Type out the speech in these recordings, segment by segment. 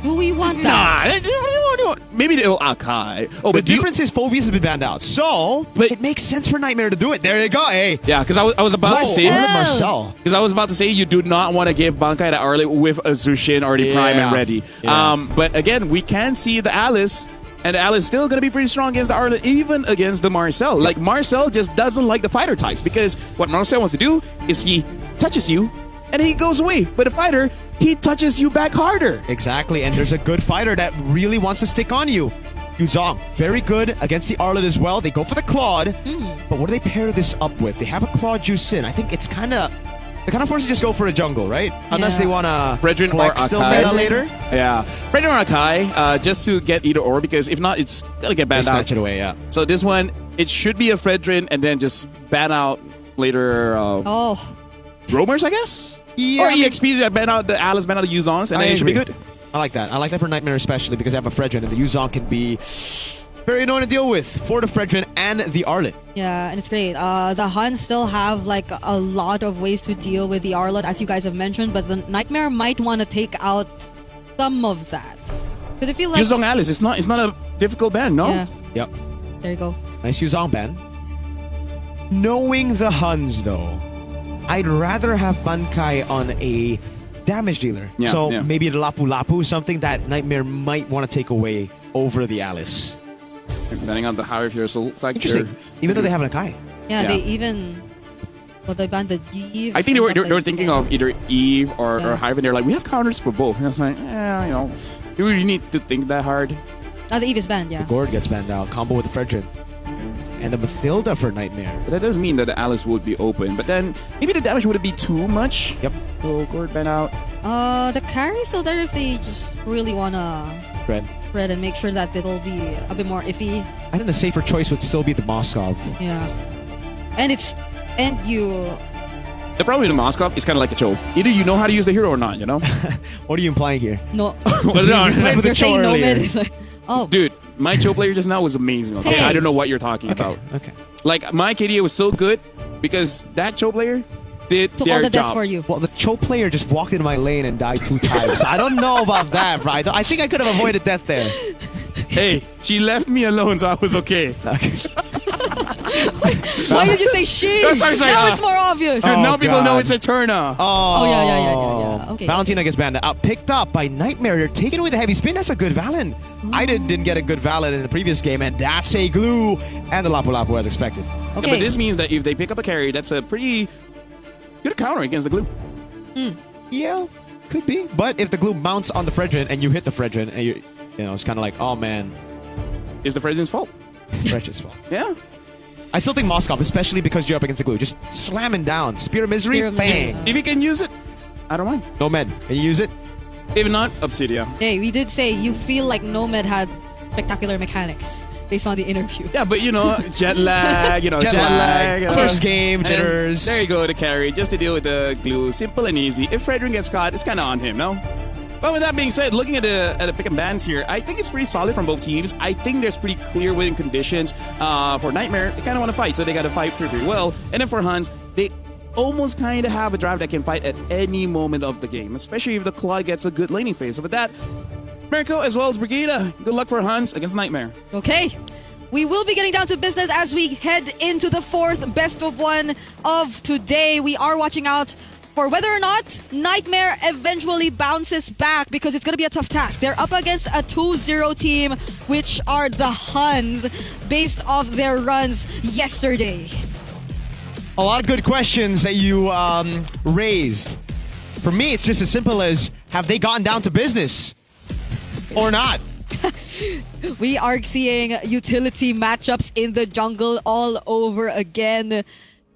Do we want that? Nah, maybe they'll Akai. Oh, The difference is Phoveus has been banned out, so it makes sense for Nightmare to do it. There you go, hey. Yeah, because I was about to say Marcel. Because I was about to say you do not want to give Bankai the Arlet with a Zushin already prime and ready. Yeah. But again, we can see the Alice. And the Alice is still going to be pretty strong against the Arlet, even against the Marcel. Like, Marcel just doesn't like the fighter types because what Marcel wants to do is he touches you and he goes away. But the fighter, he touches you back harder. Exactly, and there's a good fighter that really wants to stick on you. Yuzong, very good against the Arlet as well. They go for the Claude, but what do they pair this up with? They have a Claude Jusin. I think it's kind of... They're kind of forced to just go for a jungle, right? Unless they want to Fredrin or still Akai. meta later. Yeah. Fredrin or Akai, just to get either or, because if not, it's going to get banned out. Snatch it away, yeah. So this one, it should be a Fredrin and then just ban out later roamers, I guess? Yeah, or EXPs that ban out the Alice, ban out the Yuzons, and then it should be good. I like that. I like that for Nightmare especially because they have a Fredrin and the Yuzong can be very annoying to deal with for the Fredrin and the Arlet. Yeah, and it's great. The HUNS still have like a lot of ways to deal with the Arlet, as you guys have mentioned, but the Nightmare might want to take out some of that. Because I feel like Yuzong Alice, it's not a difficult ban, no? Yeah. Yep. There you go. Nice Yuzong ban. Knowing the HUNS though, I'd rather have Bankai on a damage dealer. Yeah, so yeah. maybe the Lapu Lapu is something that Nightmare might want to take away over the Alice. Depending on the how if you're so factor. Interesting. Even though they have an Akai. Yeah, they even... Well, they banned the Eve. I think they were thinking of either Eve or Hyven. They're like, we have counters for both. And I was like, you know, you really need to think that hard. Oh, the Eve is banned, yeah. The Gord gets banned out. Combo with the Fredrin. And the Mathilda for Nightmare. But that does mean that the Alice would be open. But then maybe the damage wouldn't be too much. Yep. So Gord ban out. The carry's still there if they just really want to spread and make sure that it'll be a bit more iffy. I think the safer choice would still be the Moskov. Yeah. And you... The problem with the Moskov is kind of like a Cho. Either you know how to use the hero or not, you know? What are you implying here? No. Well, no, You're the Cho saying no earlier. mid. It's like, oh. Dude, my Cho player just now was amazing, okay? Hey. I don't know what you're talking about. Okay. Like, my KDA was so good because that Cho player did Took their all the deaths job. for you. Well, the Cho player just walked into my lane and died 2 times. I don't know about that, right? I think I could have avoided death there. Hey, she left me alone, so I was okay. Why did you say she? No, sorry. Now it's more obvious. Dude, now people God. know it's Eterna. Oh, yeah. Okay. Valentina gets banned out. Picked up by Nightmare. They're taking away the heavy spin. That's a good Valen. I didn't get a good Valen in the previous game, and that's a glue. And the Lapu Lapu as expected. Okay. Yeah, but this means that if they pick up a carry, that's a pretty good counter against the glue. Yeah, could be. But if the glue mounts on the Fredrin and you hit the Fredrin, and you know, it's kind of like, oh man, It's the Fredrin's fault. Fredrin's fault. Yeah. I still think Moskov, especially because you're up against the glue, just slamming down. Spear of Misery, Spear of Misery. bang. If you can use it, I don't mind. Nomad, can you use it? If not, Obsidia. Hey, we did say you feel like Nomad had spectacular mechanics based on the interview. Yeah, but you know, jet lag, jet lag. First game, And jitters. there you go, the carry, just to deal with the glue. Simple and easy. If Fredrin gets caught, it's kind of on him, no? But with that being said, looking at the pick and bans here, I think it's pretty solid from both teams. I think there's pretty clear winning conditions. For Nightmare, they kind of want to fight, so they got to fight pretty well. And then for HUNS, they almost kind of have a drive that can fight at any moment of the game, especially if the Claude gets a good laning phase. So with that, Mirko as well as Brigida, good luck for HUNS against Nightmare. Okay. We will be getting down to business as we head into the 4th best of 1 of today. We are watching out for whether or not Nightmare eventually bounces back because it's going to be a tough task. They're up against a 2-0 team, which are the HUNS, based off their runs yesterday. A lot of good questions that you raised. For me, it's just as simple as, have they gotten down to business or not? We are seeing utility matchups in the jungle all over again.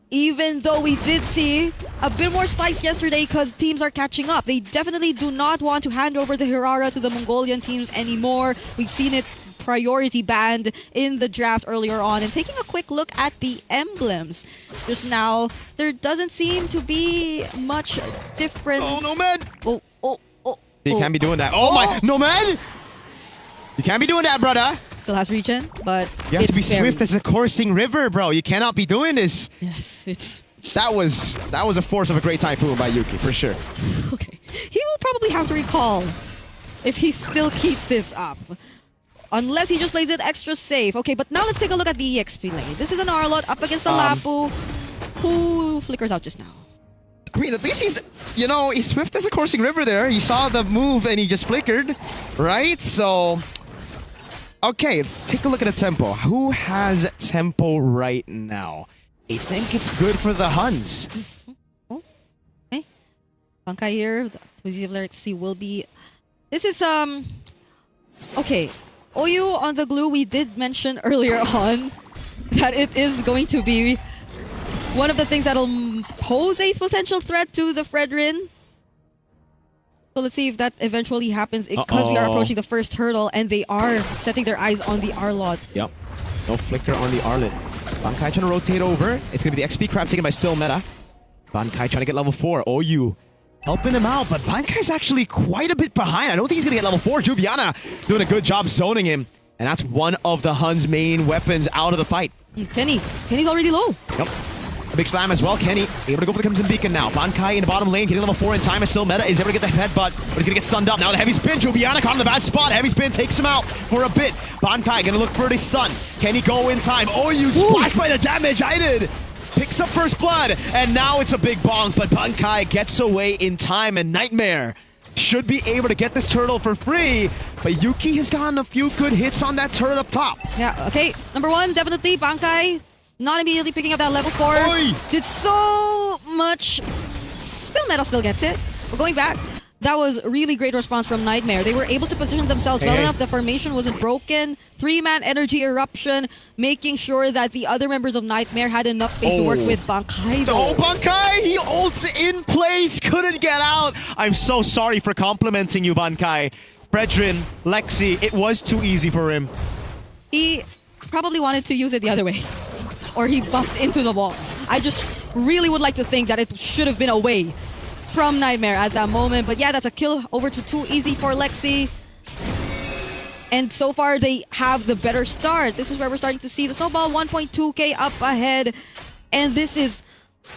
Even though we did see a bit more spikes yesterday because teams are catching up. They definitely do not want to hand over the Hirara to the Mongolian teams anymore. We've seen it priority banned in the draft earlier on. And taking a quick look at the emblems just now, there doesn't seem to be much difference. Oh, Nomad! You Oh. can't be doing that. Oh my, Nomad! You can't be doing that, brother. Still has regen, but You have to be it's very- swift as a coursing river, bro. You cannot be doing this. Yes, it's... That was a force of a great typhoon by Yuki, for sure. Okay. He will probably have to recall if he still keeps this up. Unless he just plays it extra safe. Okay, but now let's take a look at the EXP lane. This is an Arlot up against the Lapu, who flickers out just now. I mean, at least he's, you know, he's swift as a coursing river there. He saw the move and he just flickered, right? So, okay, let's take a look at the tempo. Who has tempo right now? I think it's good for the Huns. Oh, okay. Bankai here. Let's see, will be... This is, okay. OU on the glue, we did mention earlier on that it is going to be one of the things that'll pose a potential threat to the Fredrin. So let's see if that eventually happens, because we are approaching the first hurdle and they are setting their eyes on the Arlot. Yep. No flicker on the Arlot. Bankai trying to rotate over. It's going to be the XP crab taken by Still Meta. Bankai trying to get level 4. OU helping him out, but Bankai's actually quite a bit behind. I don't think he's going to get level 4. Juviana doing a good job zoning him. And that's one of the Huns' main weapons out of the fight. Kenny's already low. Yep. A big slam as well. Kenny able to go for the Crimson Beacon now. Bankai in the bottom lane, getting level 4 in time. Is Still Meta is able to get the headbutt, but he's going to get stunned up. Now the heavy spin. Juviana caught in the bad spot. Heavy spin takes him out for a bit. Bankai going to look for the stun. Can he go in time? Oh, you splashed by the damage. I did. Picks up first blood, and now it's a big bonk, but Bankai gets away in time, and Nightmare should be able to get this turtle for free, but Yuki has gotten a few good hits on that turret up top. Yeah, okay. Number one, definitely Bankai not immediately picking up that level 4. Oy! Did so much. Still Meta still gets it. But going back, that was a really great response from Nightmare. They were able to position themselves well enough. The formation wasn't broken. 3-man energy eruption, making sure that the other members of Nightmare had enough space to work with Bankai. Oh, Bankai! He ults in place, couldn't get out. I'm so sorry for complimenting you, Bankai. Fredrin, Lexi, it was too easy for him. He probably wanted to use it the other way. Or he bumped into the wall. I just really would like to think that it should have been away from Nightmare at that moment. But yeah, that's a kill over to too easy for Lexi. And so far, they have the better start. This is where we're starting to see the snowball. 1.2k up ahead. And this is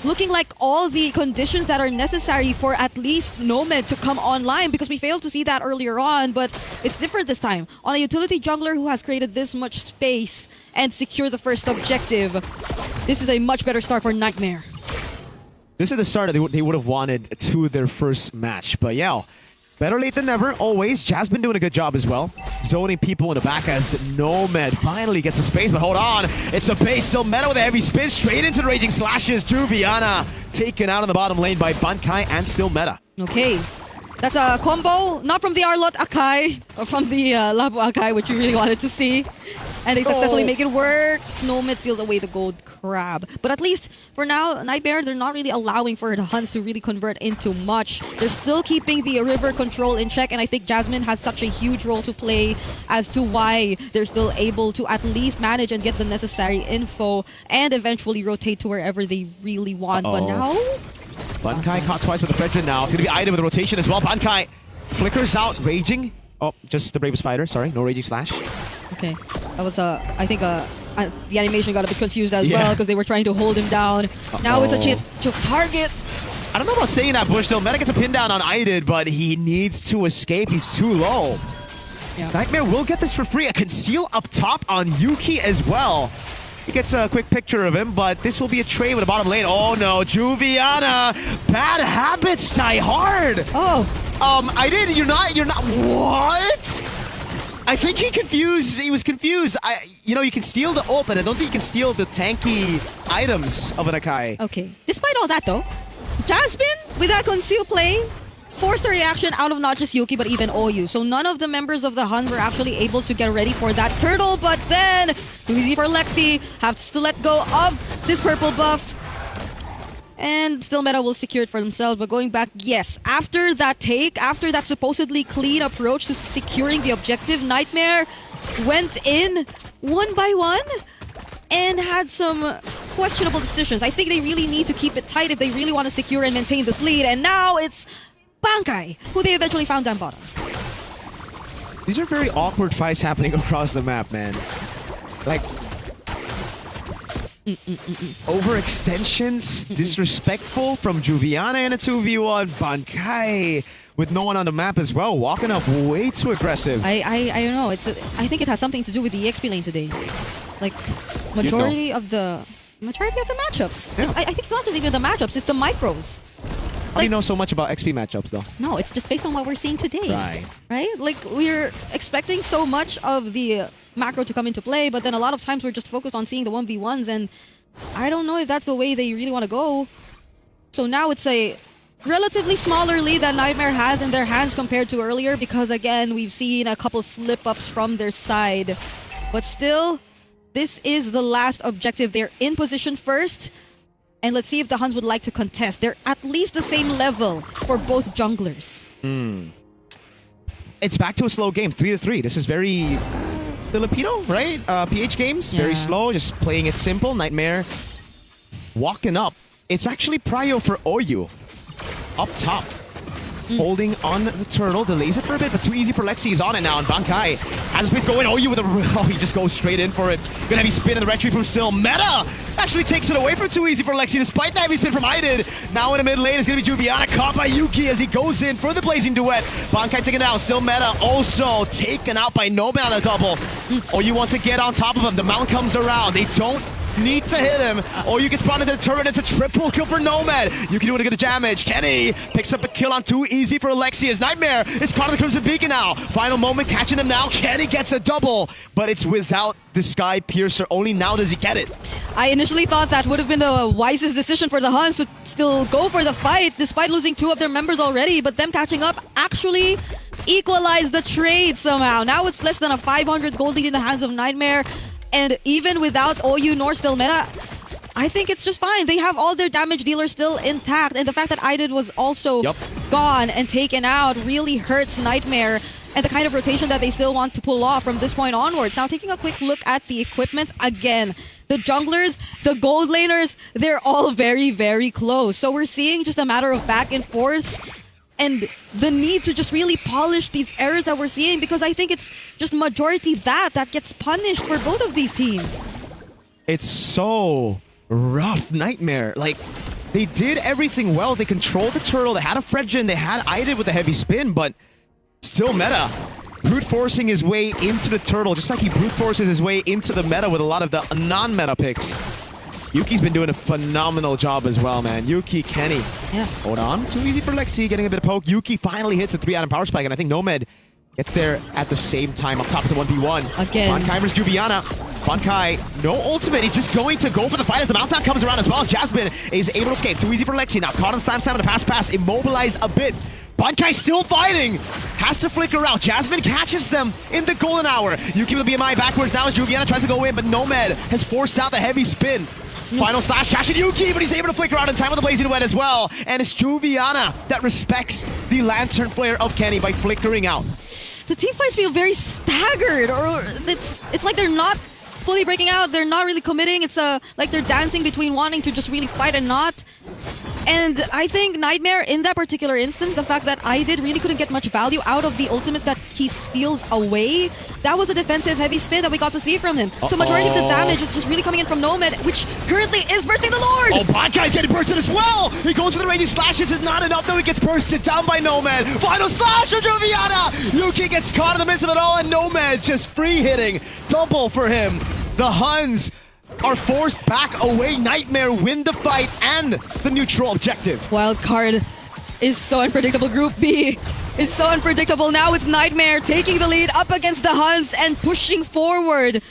looking like all the conditions that are necessary for at least Nomad to come online, because we failed to see that earlier on, but it's different this time. On a utility jungler who has created this much space and secure the first objective, this is a much better start for Nightmare. This is the start that they would have wanted to their first match. But yeah, better late than never, always. Jasmine doing a good job as well. Zoning people in the back as Nomad finally gets a space, but hold on. It's a base, still Meta with a heavy spin, straight into the Raging Slashes. Juviana taken out in the bottom lane by Bankai and Still Meta. Okay. That's a combo, not from the Arlot Akai, or from the Labu Akai, which you really wanted to see. And they successfully make it work. Nomad steals away the gold crab. But at least, for now, Nightmare, they're not really allowing for the Huns to really convert into much. They're still keeping the river control in check, and I think Jasmine has such a huge role to play as to why they're still able to at least manage and get the necessary info and eventually rotate to wherever they really want. But now... Bankai caught twice with the Fredrin now. It's going to be Ida with the rotation as well. Bankai flickers out, raging. Oh, just the bravest fighter. Sorry, no Raging Slash. Okay. That was, I think, the animation got a bit confused as well because they were trying to hold him down. Now it's a chance to target. I don't know about staying in that bush though. Meta gets a pin down on Idid, but he needs to escape. He's too low. Yeah. Nightmare will get this for free. A conceal up top on Yuki as well. He gets a quick picture of him, but this will be a trade with a bottom lane. Oh no, Juviana! Bad habits die hard! Oh. Idid, you're not, what? I think he was confused. You know, you can steal the ult, but I don't think you can steal the tanky items of an Akai. Okay. Despite all that though, Jasmine, with that conceal play, forced a reaction out of not just Yuki, but even OU. So none of the members of the Hun were actually able to get ready for that turtle, but then, too easy for Lexi, has to let go of this purple buff. And still Meta will secure it for themselves, but going back, yes, after that take, after that supposedly clean approach to securing the objective, Nightmare went in one by one and had some questionable decisions. I think they really need to keep it tight if they really want to secure and maintain this lead, and now it's Bankai, who they eventually found down bottom. These are very awkward fights happening across the map, man. Like, Overextensions, disrespectful from Juviana in a 2v1. Bankai with no one on the map as well, walking up way too aggressive. I don't know. I think it has something to do with the EXP lane today. Like majority of the matchups. Yeah. I think it's not just even the matchups, it's the micros. How do you know so much about XP matchups though? No, it's just based on what we're seeing today. Right. Right? Like we're expecting so much of the macro to come into play, but then a lot of times we're just focused on seeing the 1v1s, and I don't know if that's the way they really want to go. So now it's a relatively smaller lead that Nightmare has in their hands compared to earlier, because again, we've seen a couple slip-ups from their side. But still, this is the last objective. They're in position first. And let's see if the HUNS would like to contest. They're at least the same level for both junglers. It's back to a slow game, 3-3. This is very Filipino, right? PH games, very slow, just playing it simple. Nightmare walking up. It's actually prio for Oyu. Up top. Holding on the turtle, delays it for a bit, but too easy for Lexi. He's on it now, and Bankai has a place going. Oyu with a... Oh, he just goes straight in for it. Gonna heavy spin in the retreat from Still. Meta actually takes it away from too easy for Lexi, despite the heavy spin from Idid. Now in the mid lane, it's gonna be Juviana caught by Yuki as he goes in for the blazing duet. Bankai taken down, Still Meta also taken out by Nomad on a double. Oyu wants to get on top of him. The mount comes around. They don't need to hit him. Or you can spawn into the turret. It's a triple kill for Nomad. You can do it to get a damage. Kenny picks up a kill on too easy for Alexi as Nightmare is caught in the Crimson Beacon now. Final moment catching him now. Kenny gets a double, but it's without the Sky Piercer. Only now does he get it. I initially thought that would have been the wisest decision for the HUNS to still go for the fight despite losing 2 of their members already, but them catching up actually equalized the trade somehow. Now it's less than a 500 gold lead in the hands of Nightmare. And even without Oyu nor Still Meta, I think it's just fine. They have all their damage dealers still intact. And the fact that Idid was also gone and taken out really hurts Nightmare and the kind of rotation that they still want to pull off from this point onwards. Now, taking a quick look at the equipment, again, the junglers, the gold laners, they're all very, very close. So we're seeing just a matter of back and forth and the need to just really polish these errors that we're seeing, because I think it's just majority that gets punished for both of these teams. It's so rough. Nightmare. Like, they did everything well. They controlled the turtle. They had a Fredgen. They had Idid with a heavy spin, but Still Meta brute forcing his way into the turtle, just like he brute forces his way into the meta with a lot of the non-meta picks. Yuki's been doing a phenomenal job as well, man. Yuki, Kenny. Yeah. Hold on. Too easy for Lexi, getting a bit of poke. Yuki finally hits the 3-atom power spike, and I think Nomad gets there at the same time up top of the 1v1. Again. Bankai versus Juviana. Bankai, no ultimate. He's just going to go for the fight as the mount down comes around, as well as Jasmine is able to escape. Too easy for Lexi. Now caught on the slam, the pass, immobilized a bit. Bankai still fighting. Has to flicker out. Jasmine catches them in the golden hour. Yuki with the BMI backwards. Now as Juviana tries to go in, but Nomad has forced out the heavy spin. Final slash, catching Yuki, but he's able to flicker out in time with the blazing wet as well. And it's Juviana that respects the lantern flare of Kenny by flickering out. The team fights feel very staggered, or it's like they're not fully breaking out. They're not really committing. It's like they're dancing between wanting to just really fight and not. And I think Nightmare, in that particular instance, the fact that Idid really couldn't get much value out of the ultimates that he steals away, that was a defensive heavy spin that we got to see from him. So majority of the damage is just really coming in from Nomad, which currently is bursting the Lord! Oh, Bankai's getting bursted as well! He goes for the raging slashes, is not enough though, he gets bursted down by Nomad. Final slash for Juviana! Yuki gets caught in the midst of it all, and Nomad's just free hitting. Double for him. The HUNS are forced back away. Nightmare win the fight and the neutral objective. Wildcard is so unpredictable. Group B is so unpredictable. Now it's Nightmare taking the lead up against the HUNS and pushing forward.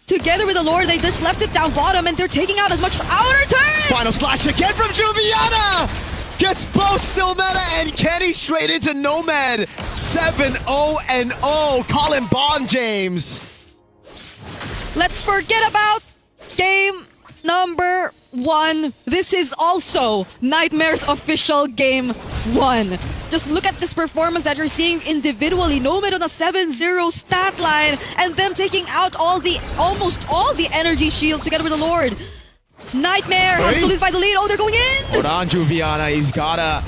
Together with the Lord, they just left it down bottom and they're taking out as much outer turrets! Final slash again from Juviana! Gets both Still Meta and Kenny straight into Nomad. 7-0-0. Call him Bond, James. Let's forget about game number 1. This is also Nightmare's official game 1. Just look at this performance that you're seeing individually. Nomad on a 7-0 stat line and them taking out almost all the energy shields together with the Lord. Nightmare has solidified the lead. Oh, they're going in! Hold on, Juviana. He's gotta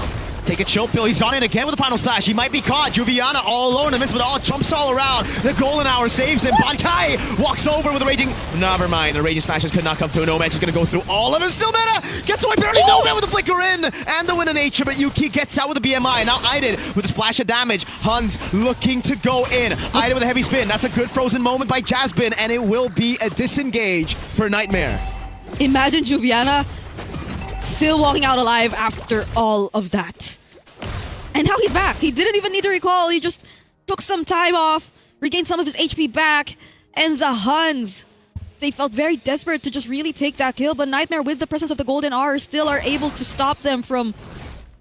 Take a chill pill. He's gone in again with the final slash. He might be caught. Juviana all alone in the midst, but all jumps all around. The golden hour saves him. Bankai walks over with a raging. Never mind. The raging slashes could not come through. Nomad is going to go through all of it. Still meta gets away barely. Nomad with the flicker in and the win of nature, but Yuki gets out with the BMI. Now Aiden with a splash of damage. HUNS looking to go in. Aiden with a heavy spin. That's a good frozen moment by Jasmine, and it will be a disengage for Nightmare. Imagine Juviana still walking out alive after all of that. And now he's back. He didn't even need to recall. He just took some time off, regained some of his HP back, and the HUNS, they felt very desperate to just really take that kill, but Nightmare, with the presence of the Golden Hour, still are able to stop them from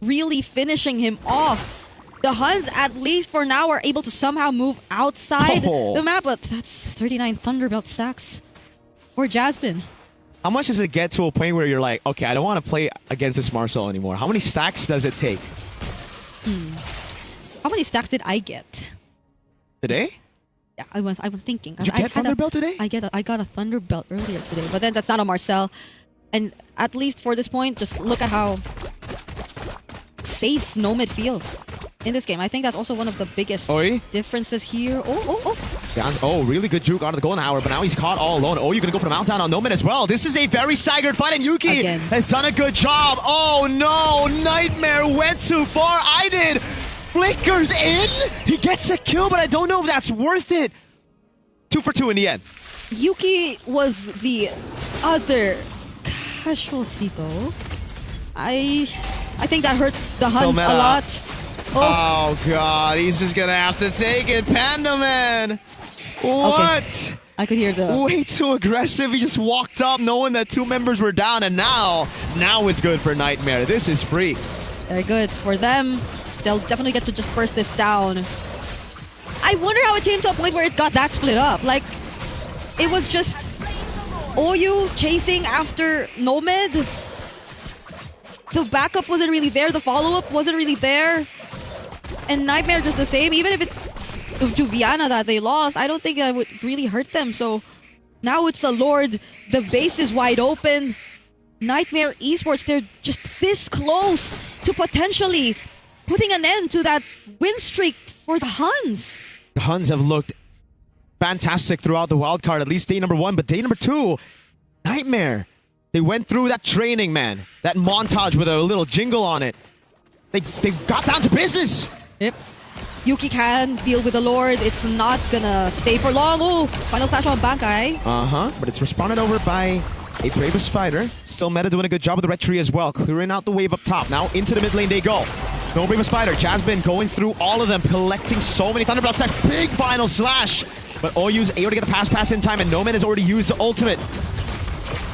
really finishing him off. The HUNS, at least for now, are able to somehow move outside the map, but that's 39 Thunderbelt stacks for Jasmine. How much does it get to a point where you're like, okay, I don't want to play against this Marcel anymore? How many stacks does it take? How many stacks did I get today? Yeah, I was thinking. Did you get Thunderbelt today? I got a Thunderbelt earlier today, but then that's not a Marcel. And at least for this point, just look at how safe Nomad feels in this game. I think that's also one of the biggest differences here. Oh, really good juke out of the golden hour, but now he's caught all alone. Oh, you're gonna go for the mountdown on Nomad as well. This is a very staggered fight, and Yuki has done a good job. Oh no, Nightmare went too far. I did. Flickers in. He gets a kill, but I don't know if that's worth it. 2 for 2 in the end. Yuki was the other casualty though. I think that hurt the HUNS a lot. Oh god, he's just gonna have to take it. Panda Man! What? Okay. I could hear the... Way too aggressive. He just walked up knowing that 2 members were down, and now it's good for Nightmare. This is free. Very good for them. They'll definitely get to just burst this down. I wonder how it came to a point where it got that split up. Like, it was just Oyu chasing after Nomad. The backup wasn't really there. The follow-up wasn't really there. And Nightmare just the same. Even if it's Juviana that they lost, I don't think that would really hurt them. So now it's a Lord. The base is wide open. Nightmare Esports, they're just this close to potentially putting an end to that win streak for the HUNS. The HUNS have looked fantastic throughout the wildcard, at least day number 1. But day number 2, Nightmare. They went through that training, man. That montage with a little jingle on it. They got down to business. Yep. Yuki can deal with the Lord. It's not gonna stay for long. Oh, final slash on Bankai. But it's responded over by a Bravest fighter. Still meta doing a good job with the red tree as well. Clearing out the wave up top. Now into the mid lane they go. No Bravest fighter. Jasmine going through all of them, collecting so many Thunderbelt stacks. Big final slash. But Oyu's able to get the pass in time, and Nomad has already used the ultimate.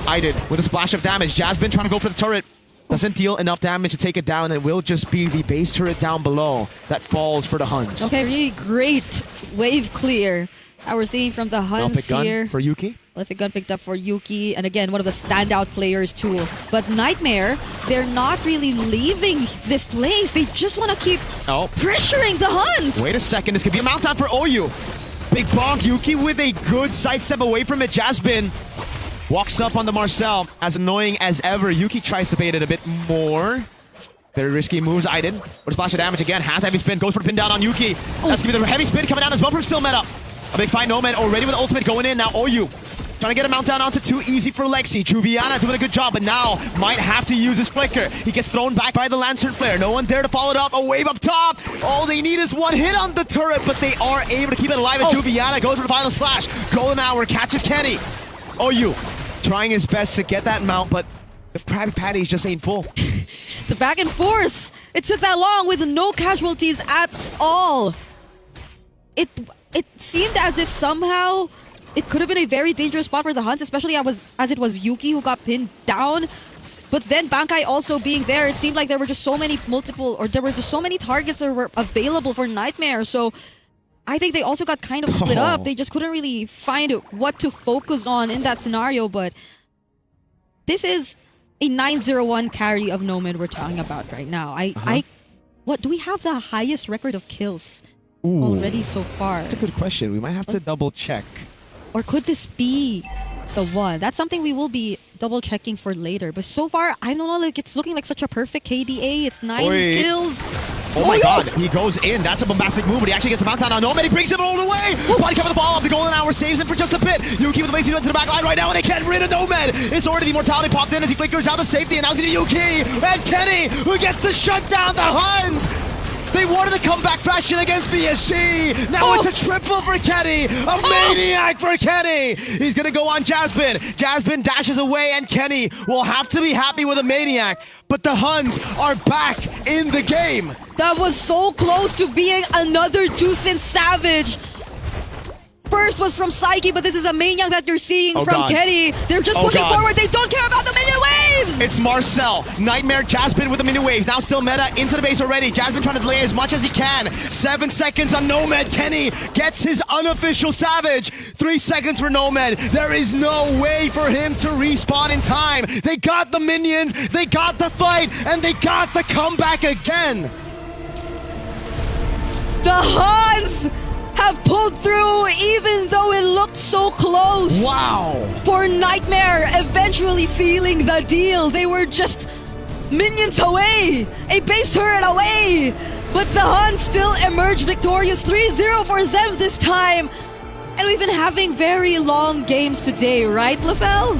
I did with a splash of damage. Jasmine trying to go for the turret. Doesn't deal enough damage to take it down. It will just be the base turret down below that falls for the HUNS. Okay, really great wave clear that we're seeing from the HUNS here. Gun for Yuki. Electric gun picked up for Yuki. And again, one of the standout players too. But Nightmare, they're not really leaving this place. They just want to keep pressuring the HUNS. Wait a second. This could be a mountdown for Oyu. Big bonk. Yuki with a good sidestep away from it. Jasmine walks up on the Marcel, as annoying as ever. Yuki tries to bait it a bit more. Very risky moves. Aiden with a splash of damage again. Has a heavy spin. Goes for the pin down on Yuki. That's going to be the heavy spin coming down as well from Still Meta. A big fight. Nomad already with the ultimate going in. Now Oyu trying to get a mount down onto 2. Easy for Lexi. Juviana doing a good job, but now might have to use his flicker. He gets thrown back by the Lantern Flare. No one there to follow it up. A wave up top. All they need is 1 hit on the turret, but they are able to keep it alive. And Juviana goes for the final slash. Golden Hour catches Kenny. Oyu trying his best to get that mount, but the Krabby Patties just ain't full. The back and forth. It took that long with no casualties at all. It seemed as if somehow it could have been a very dangerous spot for the HUNS, especially as it was Yuki who got pinned down. But then Bankai also being there, it seemed like there were just so many targets that were available for Nightmare. So I think they also got kind of split up. They just couldn't really find what to focus on in that scenario. But this is a 9-0-1 carry of Nomad we're talking about right now. What do we have the highest record of kills already so far? That's a good question. We might have to double check. Or could this be the 1. That's something we will be double checking for later. But so far, I don't know, like it's looking like such a perfect KDA. It's 9 kills. Oh my god, he goes in. That's a bombastic move, but he actually gets a mount down on Nomad. He brings him all the way. Body cover the follow-up. The golden hour saves him for just a bit. Yuki with the base, he went to the back line right now, and they can't get rid of Nomad. It's already the immortality popped in as he flickers out the safety, and now it's Yuki and Kenny, who gets to shut down the HUNS. They wanted to come back fashion against PSG. Now it's a triple for Kenny. A maniac for Kenny. He's going to go on Jasmine. Jasmine dashes away, and Kenny will have to be happy with a maniac. But the HUNS are back in the game. That was so close to being another Juicin Savage. First was from Psyche, but this is a maniac that you're seeing from Kenny. They're just pushing forward. They don't care about the minion waves. It's Marcel. Nightmare Jasmine with the minion waves. Now still meta into the base already. Jasmine trying to delay as much as he can. 7 seconds on Nomad. Kenny gets his unofficial Savage. 3 seconds for Nomad. There is no way for him to respawn in time. They got the minions, they got the fight, and they got the comeback again. The HUNS have pulled through even though it looked so close. Wow. For Nightmare eventually sealing the deal. They were just minions away, a base turret away. But the HUNS still emerged victorious. 3-0 for them this time. And we've been having very long games today, right, LaFell?